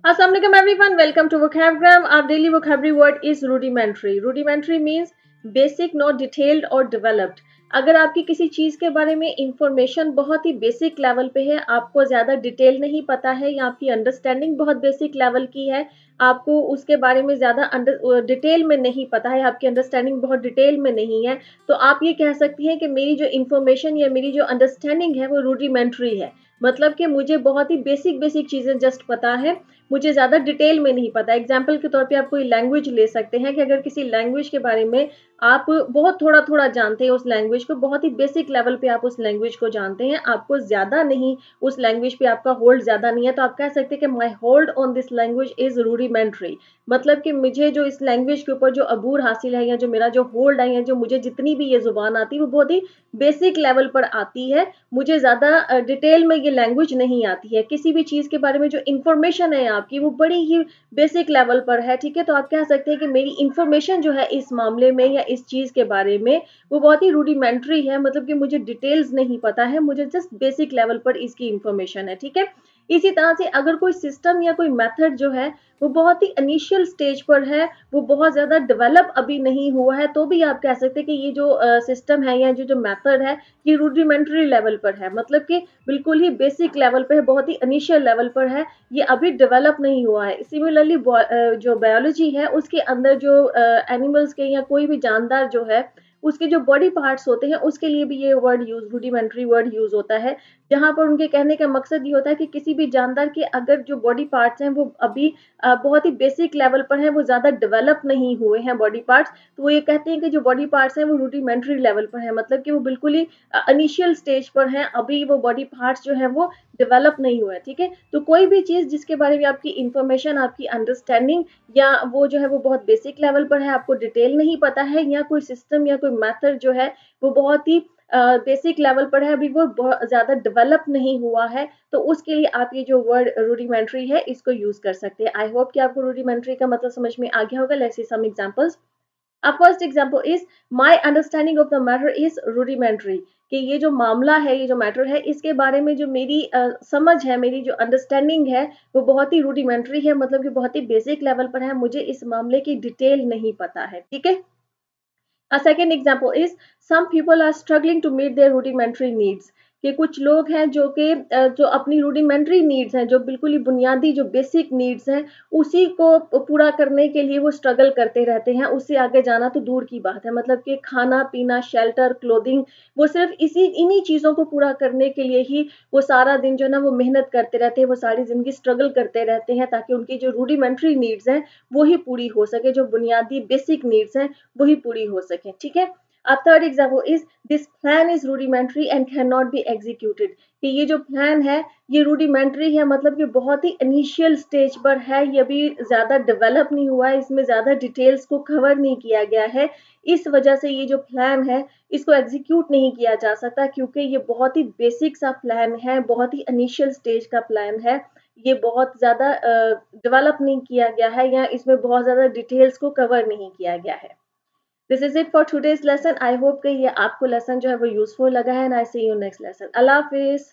Assalamu alaikum everyone, welcome to Vocabgram. Our daily vocabulary word is rudimentary. Rudimentary means basic, not detailed or developed. अगर आपकी किसी चीज़ के बारे में information बहुत ही बेसिक लेवल पे है, आपको ज़्यादा डिटेल नहीं पता है या आपकी अंडरस्टैंडिंग बहुत बेसिक लेवल की है, आपको उसके बारे में ज़्यादा डिटेल में नहीं पता है, आपकी अंडरस्टैंडिंग बहुत डिटेल में नहीं है, तो आप ये कह सकती हैं कि मेरी जो इंफॉर्मेशन या मेरी जो अंडरस्टैंडिंग है वो रूडिमेंट्री है। मतलब कि मुझे बहुत ही बेसिक बेसिक चीज़ें जस्ट पता है, मुझे ज़्यादा डिटेल में नहीं पता। एग्जाम्पल के तौर पे आप कोई लैंग्वेज ले सकते हैं कि अगर किसी लैंग्वेज के बारे में आप बहुत थोड़ा-थोड़ा जानते हैं उस लैंग्वेज को, बहुत ही बेसिक लेवल पे आप उस लैंग्वेज को जानते हैं, आपको ज़्यादा नहीं उस लैंग्वेज पे आपका होल्ड ज़्यादा नहीं है, तो आप कह सकते हैं कि my hold on this language is rudimentary. मतलब कि मुझे जो इस लैंग्वेज के ऊपर जो अबूर हासिल है या जो मेरा जो होल्ड है या जो मुझे जितनी भी ये ज़ुबान आती है, वो बहुत ही बेसिक लेवल पर आती है। मुझे ज़्यादा डिटेल में ये लैंग्वेज नहीं आती है। किसी भी चीज़ के बारे में जो इन्फॉर्मेशन है आपकी वो बड़ी ही बेसिक लेवल पर है, ठीक है? तो आप कह सकते हैं कि मेरी इन्फॉर्मेशन जो है इस मामले में या इस चीज़ के बारे में वो बहुत ही रूडिमेंटरी है, मतलब कि मुझे डिटेल्स नहीं पता है, मुझे जस्ट बेसिक लेवल पर इसकी इन्फॉर्मेशन है, ठीक है? इसी तरह से अगर कोई सिस्टम या कोई मेथड जो है वो बहुत ही इनिशियल स्टेज पर है, वो बहुत ज़्यादा डेवलप अभी नहीं हुआ है, तो भी आप कह सकते हैं कि ये जो सिस्टम है या जो मेथड है ये रूडिमेंटरी लेवल पर है, मतलब कि बिल्कुल ही बेसिक लेवल पर है, बहुत ही इनिशियल लेवल पर है, ये अभी डेवलप नहीं हुआ है। सिमिलरली जो बायोलॉजी है उसके अंदर जो एनिमल्स के या कोई भी जानदार जो है उसके जो बॉडी पार्ट्स होते हैं उसके लिए भी ये word use rudimentary word use होता है, जहां पर उनके कहने का मकसद ये होता है कि किसी भी जानदार के अगर जो बॉडी पार्ट्स हैं वो अभी बहुत ही बेसिक लेवल पर हैं, वो ज़्यादा डेवलप नहीं हुए हैं बॉडी पार्ट्स, तो वो ये कहते हैं कि जो बॉडी पार्ट्स हैं वो रूडिमेंटरी लेवल पर है, मतलब कि वो बिल्कुल ही इनिशियल स्टेज पर हैं, अभी वो बॉडी पार्ट्स जो है वो डेवलप नहीं हुआ है, ठीक है? तो कोई भी चीज़ जिसके बारे में आपकी इंफॉर्मेशन, आपकी अंडरस्टैंडिंग या वो जो है वो बहुत बेसिक लेवल पर है, आपको डिटेल नहीं पता है, या कोई सिस्टम या कोई मेथड जो है वो बहुत ही बेसिक लेवल पर है, अभी वो बहुत ज़्यादा डेवलप नहीं हुआ है, तो उसके लिए आप ये जो वर्ड रूडिमेंटरी है इसको यूज़ कर सकते हैं। आई होप कि आपको रूडिमेंटरी का मतलब समझ में आ गया होगा। Let's see some examples. First example is my understanding of the matter is rudimentary, कि ये जो मामला है, ये जो मैटर है, इसके बारे में जो मेरी समझ है, मेरी जो अंडरस्टैंडिंग है वो बहुत ही रूडिमेंटरी है, मतलब कि बहुत ही बेसिक लेवल पर है, मुझे इस मामले की डिटेल नहीं पता है, ठीक है? A second example is some people are struggling to meet their rudimentary needs, कि कुछ लोग हैं जो कि जो अपनी रूडिमेंट्री नीड्स हैं, जो बिल्कुल ही बुनियादी जो बेसिक नीड्स हैं, उसी को पूरा करने के लिए वो स्ट्रगल करते रहते हैं, उससे आगे जाना तो दूर की बात है, मतलब कि खाना पीना, शेल्टर, क्लोथिंग, वो सिर्फ इसी इन्हीं चीज़ों को पूरा करने के लिए ही वो सारा दिन जो है ना वो मेहनत करते रहते हैं, वो सारी ज़िंदगी स्ट्रगल करते रहते हैं, ताकि उनकी जो रूडिमेंट्री नीड्स हैं वो ही पूरी हो सके, जो बुनियादी बेसिक नीड्स हैं वही पूरी हो सके, ठीक है? A third example is this plan is rudimentary and cannot be executed, कि ये जो प्लान है ये रूडिमेंट्री है, मतलब कि बहुत ही इनिशियल स्टेज पर है, ये अभी ज़्यादा डेवलप नहीं हुआ है, इसमें ज़्यादा डिटेल्स को कवर नहीं किया गया है, इस वजह से ये जो प्लान है इसको एग्जीक्यूट नहीं किया जा सकता, क्योंकि ये बहुत ही बेसिक सा प्लान है, बहुत ही इनिशियल स्टेज का प्लान है, ये बहुत ज़्यादा डेवलप नहीं किया गया है या इसमें बहुत ज़्यादा डिटेल्स को कवर नहीं किया गया है। This is it for today's lesson. I hope कि ये आपको लेसन जो है वो यूजफुल लगा है, and I see you next lesson. अल्लाह हाफिज।